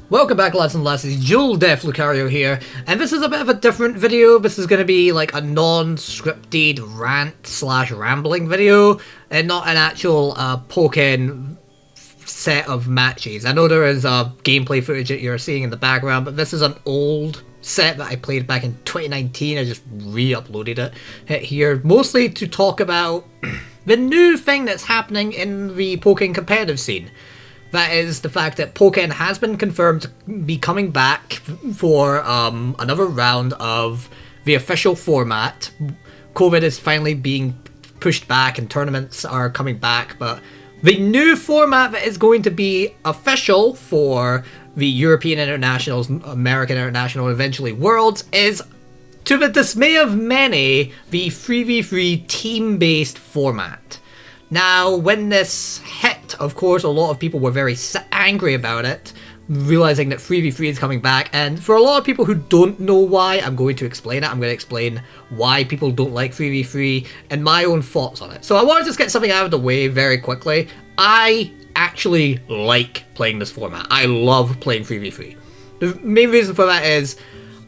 Welcome back, lads and lasses. DualDEATHLucario here, and this is a bit of a different video. This is going to be like a non-scripted rant/rambling video, and not an actual Pokken set of matches. I know there is gameplay footage that you're seeing in the background, but this is an old set that I played back in 2019. I just re-uploaded it here, mostly to talk about the new thing that's happening in the Pokken competitive scene. That is the fact that Pokken has been confirmed to be coming back for another round of the official format. COVID is finally being pushed back and tournaments are coming back, but the new format that is going to be official for the European Internationals, American International, and eventually Worlds is, to the dismay of many, the 3v3 team-based format. Now, when this hit, of course, a lot of people were very angry about it, realizing that 3v3 is coming back, and for a lot of people who don't know why, I'm going to explain it. I'm going to explain why people don't like 3v3 and my own thoughts on it. So I want to just get something out of the way very quickly. I actually like playing this format. I love playing 3v3. The main reason for that is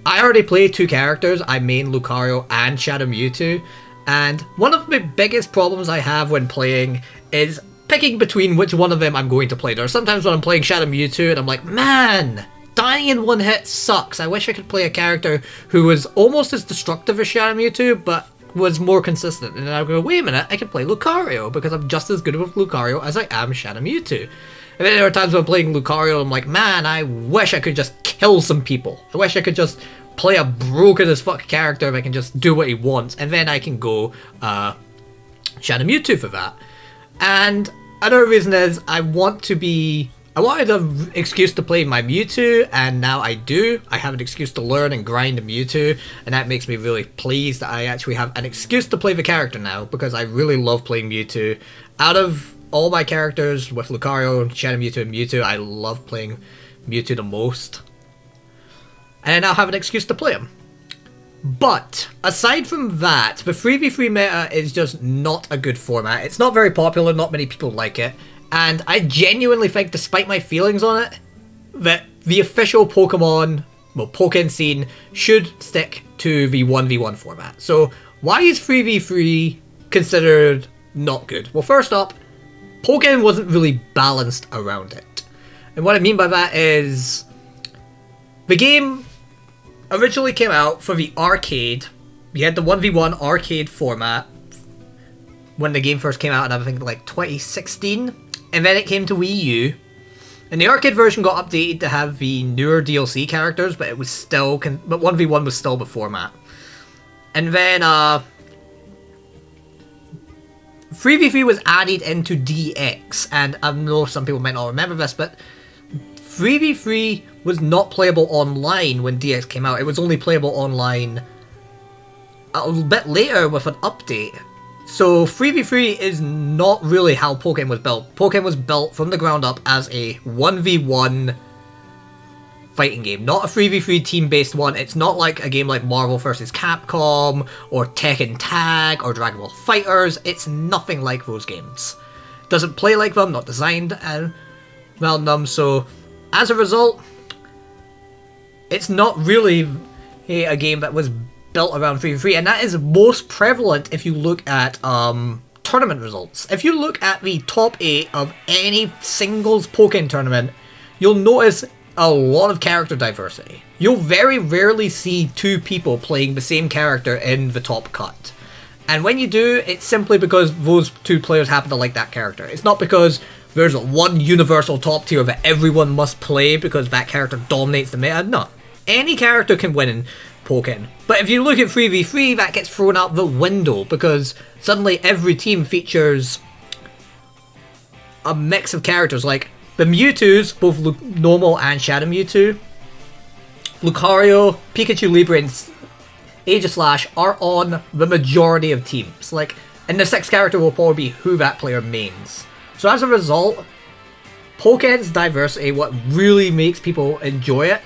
I already play two characters. I main Lucario and Shadow Mewtwo. And one of the biggest problems I have when playing is picking between which one of them I'm going to play. There are sometimes when I'm playing Shadow Mewtwo and I'm like, man, dying in one hit sucks. I wish I could play a character who was almost as destructive as Shadow Mewtwo, but was more consistent. And then I go, wait a minute, I can play Lucario because I'm just as good with Lucario as I am Shadow Mewtwo. And then there are times when I'm playing Lucario and I'm like, man, I wish I could just kill some people. I wish I could just play a broken as fuck character that can just do what he wants, and then I can go Shadow Mewtwo for that. And another reason is I wanted an excuse to play my Mewtwo, and now I do. I have an excuse to learn and grind a Mewtwo, and that makes me really pleased that I actually have an excuse to play the character now, because I really love playing Mewtwo. Out of all my characters with Lucario, Shadow Mewtwo, and Mewtwo, I love playing Mewtwo the most. And I'll have an excuse to play him. But, aside from that, the 3v3 meta is just not a good format. It's not very popular, not many people like it. And I genuinely think, despite my feelings on it, that the official Pokken scene should stick to the 1v1 format. So, why is 3v3 considered not good? Well, first up, Pokken wasn't really balanced around it. And what I mean by that is, the game originally came out for the arcade. You had the 1v1 arcade format when the game first came out, and I think like 2016, and then it came to Wii U, and the arcade version got updated to have the newer DLC characters, but it was still, but 1v1 was still the format. And then 3v3 was added into DX, and I know some people might not remember this, but 3v3 was not playable online when DX came out. It was only playable online a bit later with an update. So 3v3 is not really how Pokken was built. Pokken was built from the ground up as a 1v1 fighting game, not a 3v3 team-based one. It's not like a game like Marvel vs. Capcom, or Tekken Tag, or Dragon Ball FighterZ. It's nothing like those games. Doesn't play like them, not designed around them, so as a result, it's not really a game that was built around 3v3, and that is most prevalent if you look at tournament results. If you look at the top 8 of any singles Pokken tournament, you'll notice a lot of character diversity. You'll very rarely see two people playing the same character in the top cut. And when you do, it's simply because those two players happen to like that character. It's not because there's one universal top tier that everyone must play because that character dominates the meta. No. Any character can win in Pokken. But if you look at 3v3, that gets thrown out the window because suddenly every team features a mix of characters. Like the Mewtwo's, both normal and Shadow Mewtwo, Lucario, Pikachu Libre, and Aegislash are on the majority of teams. Like, and the sixth character will probably be who that player mains. So as a result, Pokken's diversity, what really makes people enjoy it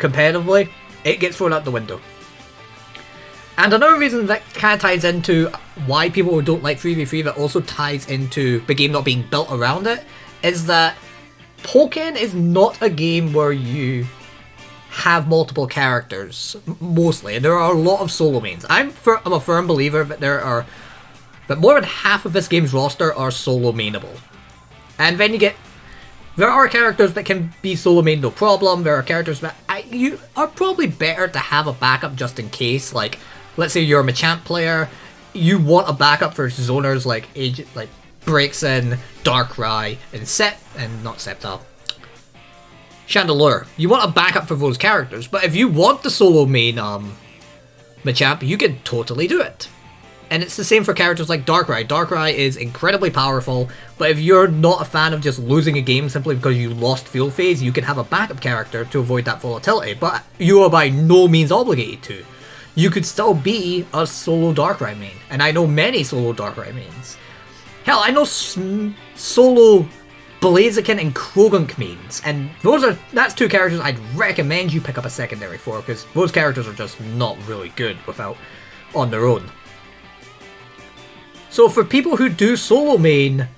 competitively, it gets thrown out the window. And another reason that kind of ties into why people don't like 3v3, that also ties into the game not being built around it, is that Pokken is not a game where you have multiple characters, mostly, and there are a lot of solo mains. I'm a firm believer that more than half of this game's roster are solo mainable. And then there are characters that can be solo main no problem. There are characters that you are probably better to have a backup just in case. Like, let's say you're a Machamp player, you want a backup for zoners like Braixen, Darkrai, and not Sceptile, Chandelure. You want a backup for those characters, but if you want the solo main Machamp, you can totally do it. And it's the same for characters like Darkrai. Darkrai is incredibly powerful, but if you're not a fan of just losing a game simply because you lost field phase, you can have a backup character to avoid that volatility, but you are by no means obligated to. You could still be a solo Darkrai main, and I know many solo Darkrai mains. Hell, I know solo Blaziken and Krogunk mains, and that's two characters I'd recommend you pick up a secondary for, because those characters are just not really good on their own. So for people who do solo main,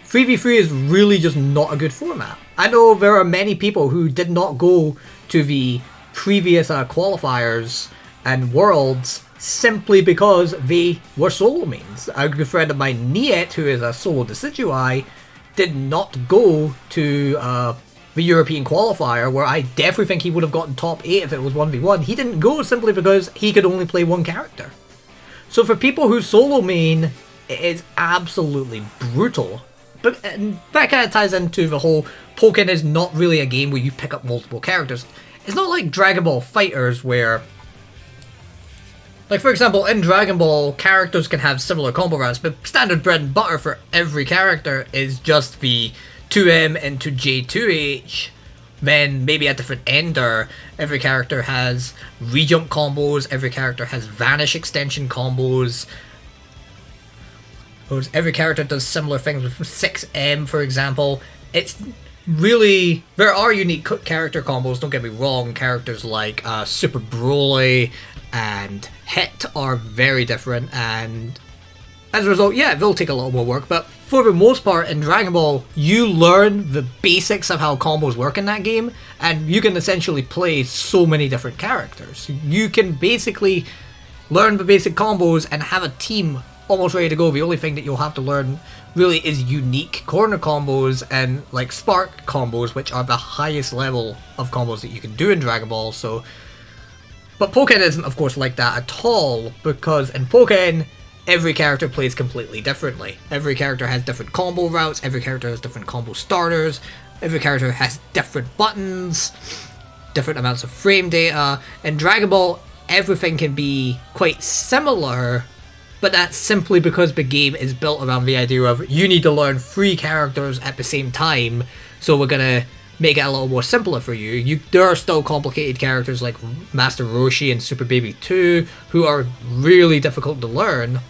3v3 is really just not a good format. I know there are many people who did not go to the previous qualifiers and worlds simply because they were solo mains. A good friend of mine, Niet, who is a solo Decidueye, did not go to the European qualifier, where I definitely think he would have gotten top 8 if it was 1v1. He didn't go simply because he could only play one character. So for people who solo main, it is absolutely brutal. But that kind of ties into the whole Pokken is not really a game where you pick up multiple characters. It's not like Dragon Ball FighterZ where, like for example, in Dragon Ball, characters can have similar combo routes, but standard bread and butter for every character is just the 2M into J2H, then maybe a different ender. Every character has rejump combos, every character has vanish extension combos. Every character does similar things with 6M, for example. It's really... There are unique character combos, don't get me wrong. Characters like Super Broly and Hit are very different, and as a result, yeah, they'll take a lot more work, but for the most part, in Dragon Ball, you learn the basics of how combos work in that game, and you can essentially play so many different characters. You can basically learn the basic combos and have a team almost ready to go. The only thing that you'll have to learn really is unique corner combos and like spark combos, which are the highest level of combos that you can do in Dragon Ball. So, but Pokken isn't of course like that at all, because in Pokken every character plays completely differently. Every character has different combo routes, every character has different combo starters, every character has different buttons, different amounts of frame data. In Dragon Ball, everything can be quite similar, but that's simply because the game is built around the idea of you need to learn 3 characters at the same time, so we're gonna make it a little more simpler for you. There are still complicated characters like Master Roshi and Super Baby 2 who are really difficult to learn.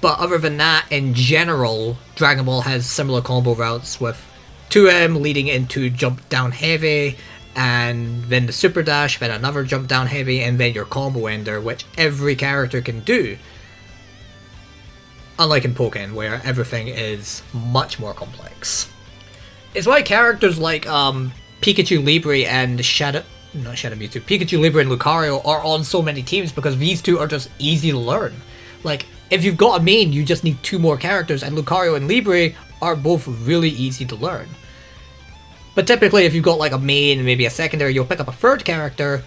But other than that, in general, Dragon Ball has similar combo routes with 2M leading into jump down heavy, and then the super dash, then another jump down heavy, and then your combo ender, which every character can do. Unlike in Pokken, where everything is much more complex. It's why characters like Pikachu Libre and Pikachu Libre and Lucario are on so many teams, because these two are just easy to learn. Like, if you've got a main, you just need 2 more characters, and Lucario and Libre are both really easy to learn. But typically, if you've got like a main and maybe a secondary, you'll pick up a 3rd character,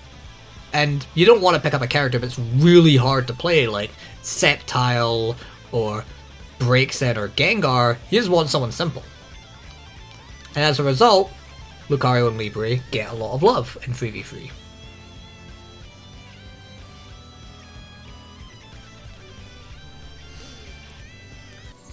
and you don't want to pick up a character that's really hard to play, like Sceptile or Braixen or Gengar. You just want someone simple. And as a result, Lucario and Libre get a lot of love in 3v3.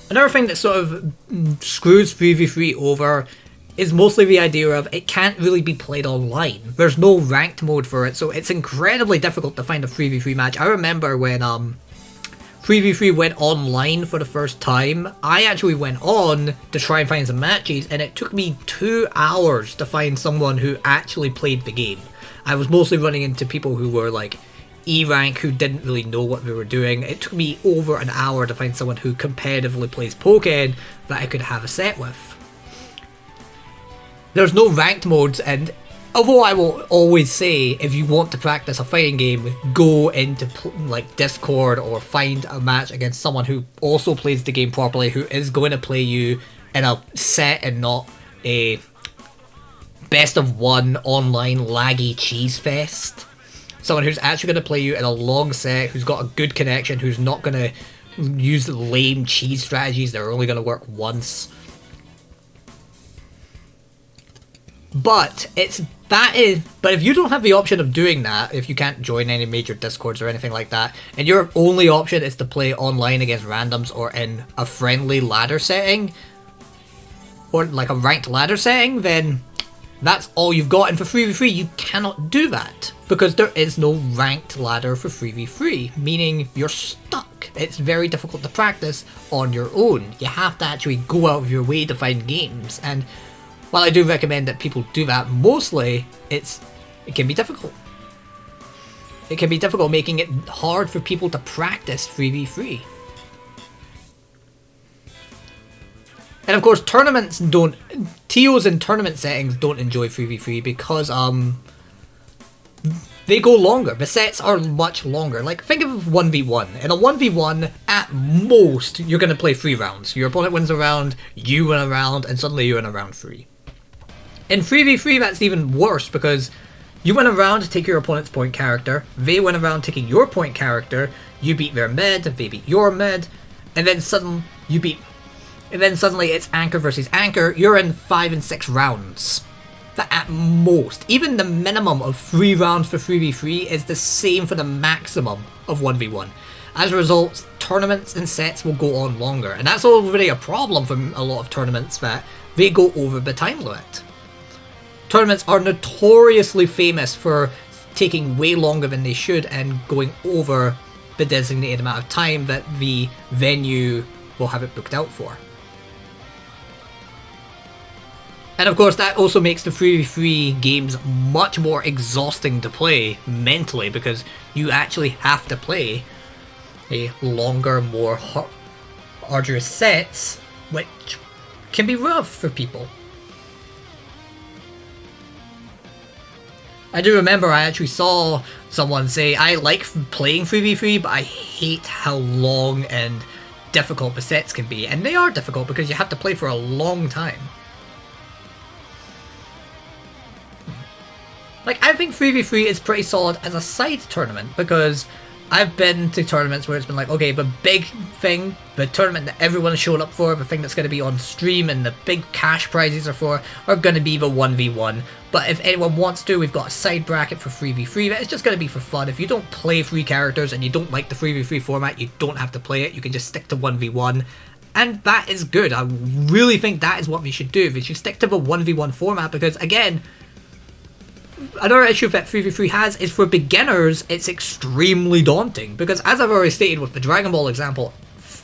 Another thing that sort of screws 3v3 over is mostly the idea of it can't really be played online. There's no ranked mode for it, so it's incredibly difficult to find a 3v3 match. I remember when 3v3 went online for the first time, I actually went on to try and find some matches, and it took me 2 hours to find someone who actually played the game. I was mostly running into people who were like E-rank who didn't really know what they were doing. It took me over an hour to find someone who competitively plays Pokken that I could have a set with. There's no ranked modes, and although I will always say, if you want to practice a fighting game, go into like Discord or find a match against someone who also plays the game properly, who is going to play you in a set and not a best of one online laggy cheese fest. Someone who's actually going to play you in a long set, who's got a good connection, who's not going to use lame cheese strategies that are only going to work once. But if you don't have the option of doing that, if you can't join any major discords or anything like that, and your only option is to play online against randoms or in a friendly ladder setting, or like a ranked ladder setting, then that's all you've got. And for 3v3, you cannot do that, because there is no ranked ladder for 3v3, meaning you're stuck. It's very difficult to practice on your own. You have to actually go out of your way to find games, and while I do recommend that people do that, mostly it can be difficult. It can be difficult, making it hard for people to practice 3v3. And of course, TOs in tournament settings don't enjoy 3v3 because they go longer. The sets are much longer. Like, think of 1v1. In a 1v1, at most, you're going to play 3 rounds. Your opponent wins a round, you win a round, and suddenly you're in a round 3. In 3v3, that's even worse, because you win a round, take your opponent's point character, they win a round taking your point character, you beat their mid, they beat your mid, and then suddenly it's Anchor versus Anchor. You're in 5 and 6 rounds. That at most. Even the minimum of 3 rounds for 3v3 is the same for the maximum of 1v1. As a result, tournaments and sets will go on longer, and that's already a problem for a lot of tournaments, that they go over the time limit. Tournaments are notoriously famous for taking way longer than they should and going over the designated amount of time that the venue will have it booked out for. And of course, that also makes the 3v3 games much more exhausting to play mentally, because you actually have to play a longer, more arduous sets, which can be rough for people. I do remember I actually saw someone say, I like playing 3v3, but I hate how long and difficult the sets can be. And they are difficult because you have to play for a long time. Like, I think 3v3 is pretty solid as a side tournament, because I've been to tournaments where it's been like, okay, the big thing, the tournament that everyone's showing up for, the thing that's going to be on stream and the big cash prizes are going to be the 1v1. But if anyone wants to, we've got a side bracket for 3v3, but it's just going to be for fun. If you don't play 3 characters and you don't like the 3v3 format, you don't have to play it. You can just stick to 1v1. And that is good. I really think that is what we should do. We should stick to the 1v1 format, because, again, another issue that 3v3 has is, for beginners, it's extremely daunting. Because, as I've already stated with the Dragon Ball example,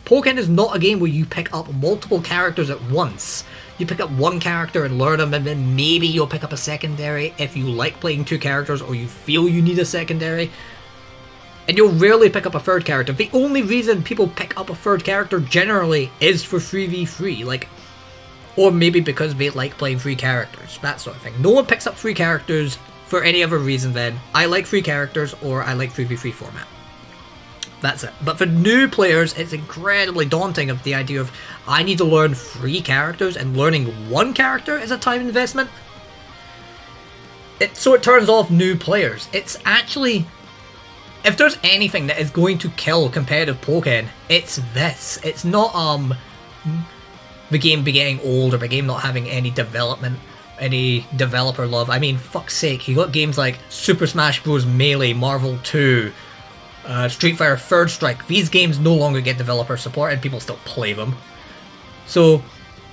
Pokken is not a game where you pick up multiple characters at once. You pick up one character and learn them, and then maybe you'll pick up a secondary if you like playing 2 characters or you feel you need a secondary. And you'll rarely pick up a third character. The only reason people pick up a third character generally is for 3v3. Like, or maybe because they like playing 3 characters, that sort of thing. No one picks up 3 characters for any other reason than, I like 3 characters or I like 3v3 format. That's it. But for new players, it's incredibly daunting of the idea of, I need to learn 3 characters, and learning 1 character is a time investment. So it turns off new players. It's actually, if there's anything that is going to kill competitive Pokken, it's this. It's not the game be getting old, or the game not having any development, any developer love. I mean, fuck's sake, you got games like Super Smash Bros. Melee, Marvel 2, Street Fighter Third Strike. These games no longer get developer support, and people still play them. So,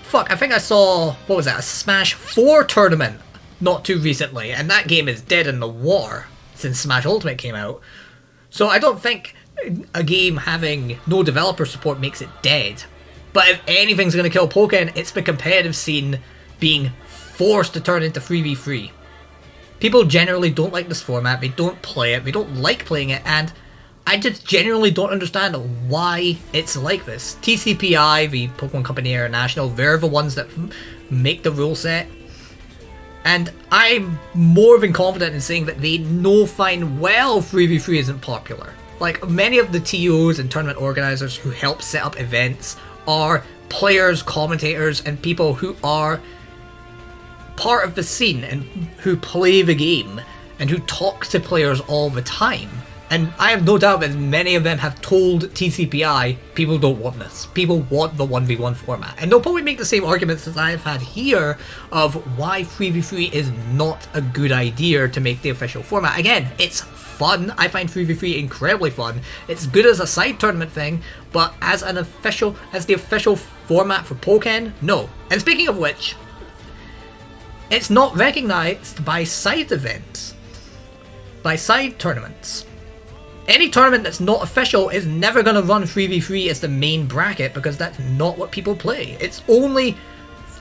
fuck, I think I saw, what was that, a Smash 4 tournament not too recently, and that game is dead in the water since Smash Ultimate came out. So I don't think a game having no developer support makes it dead. But if anything's going to kill Pokken, it's the competitive scene being forced to turn into 3v3. People generally don't like this format, they don't play it, they don't like playing it, and I just genuinely don't understand why it's like this. TCPI, the Pokemon Company International, they're the ones that make the rule set. And I'm more than confident in saying that they know fine well 3v3 isn't popular. Like, many of the TOs and tournament organizers who help set up events are players, commentators, and people who are part of the scene and who play the game and who talk to players all the time. And I have no doubt that many of them have told TCPI, people don't want this. People want the 1v1 format. And they'll probably make the same arguments as I've had here of why 3v3 is not a good idea to make the official format. Again, it's fun. I find 3v3 incredibly fun. It's good as a side tournament thing, but as the official format for Pokken, no. And speaking of which, it's not recognized by side events, by side tournaments. Any tournament that's not official is never going to run 3v3 as the main bracket because that's not what people play. It's only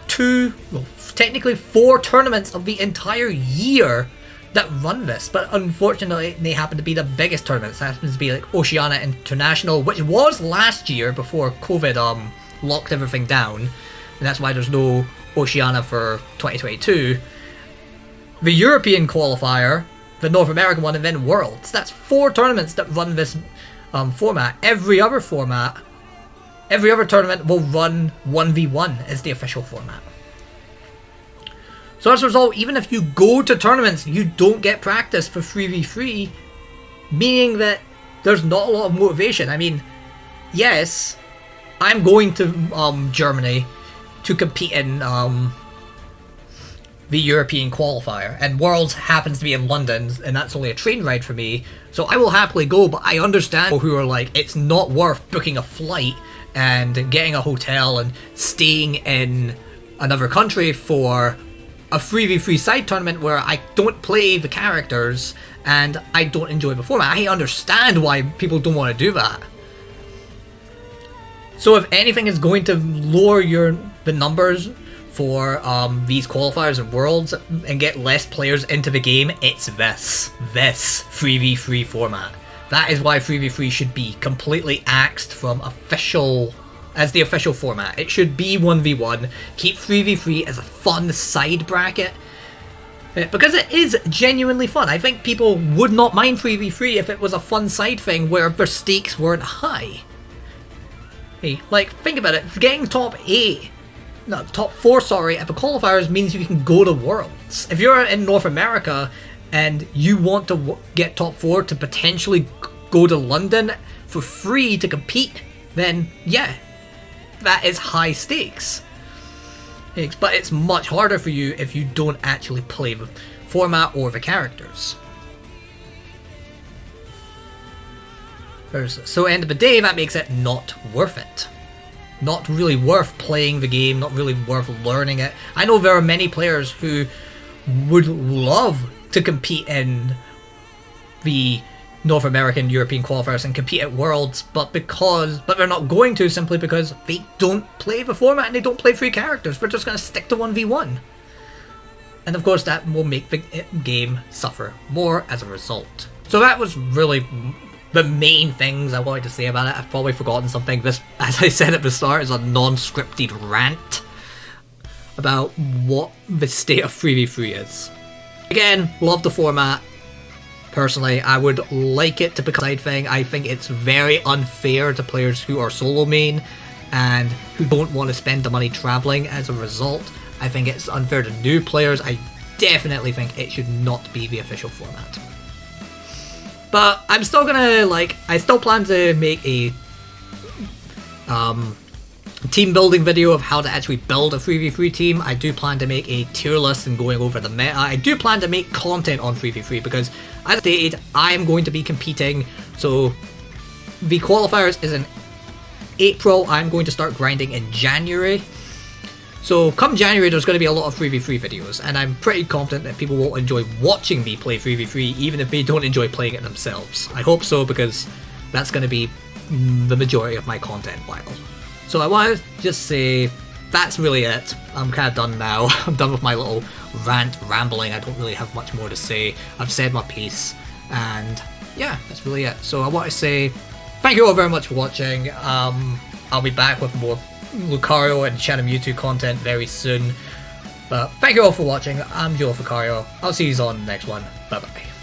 technically 4 tournaments of the entire year that run this, but unfortunately they happen to be the biggest tournaments. It happens to be like Oceania International, which was last year before COVID locked everything down, and that's why there's no Oceania for 2022. The European qualifier, the North American one, and then Worlds. That's 4 tournaments that run this format. Every other tournament will run 1v1 as the official format. So as a result, even if you go to tournaments, you don't get practice for 3v3, meaning that there's not a lot of motivation. I mean, yes, I'm going to Germany to compete in the European qualifier, and Worlds happens to be in London, and that's only a train ride for me, so I will happily go. But I understand people who are like, it's not worth booking a flight and getting a hotel and staying in another country for a 3v3 side tournament where I don't play the characters and I don't enjoy the format. I understand why people don't want to do that. So if anything is going to lower the numbers for these qualifiers and Worlds and get less players into the game, it's this 3v3 format. That is why 3v3 should be completely axed from as the official format. It should be 1v1. Keep 3v3 as a fun side bracket, because it is genuinely fun. I think people would not mind 3v3 if it was a fun side thing where their stakes weren't high. Hey, like, think about it. Getting top 4, sorry, at the qualifiers means you can go to Worlds. If you're in North America and you want to get top 4 to potentially go to London for free to compete, then yeah, that is high stakes. But it's much harder for you if you don't actually play the format or the characters. So end of the day, that makes it not worth it. Not really worth playing the game, not really worth learning it. I know there are many players who would love to compete in the North American European qualifiers and compete at Worlds, but they're not going to, simply because they don't play the format and they don't play 3 characters. They're just going to stick to 1v1. And of course that will make the game suffer more as a result. So that was really the main things I wanted to say about it. I've probably forgotten something. This, as I said at the start, is a non-scripted rant about what the state of 3v3 is. Again, love the format. Personally, I would like it to become a side thing. I think it's very unfair to players who are solo main and who don't want to spend the money traveling as a result. I think it's unfair to new players. I definitely think it should not be the official format. But I'm still gonna, I still plan to make a team building video of how to actually build a 3v3 team. I do plan to make a tier list and going over the meta. I do plan to make content on 3v3 because, as stated, I am going to be competing. So the qualifiers is in April. I'm going to start grinding in January. So come January, there's going to be a lot of 3v3 videos, and I'm pretty confident that people will enjoy watching me play 3v3 even if they don't enjoy playing it themselves. I hope so, because that's going to be the majority of my content while. So I want to just say that's really it. I'm kind of done now. I'm done with my little rambling. I don't really have much more to say. I've said my piece, and yeah, that's really it. So I want to say thank you all very much for watching. I'll be back with more Lucario and Shadow Mewtwo content very soon. But thank you all for watching. I'm DualDEATHLucario. I'll see you on the next one. Bye bye.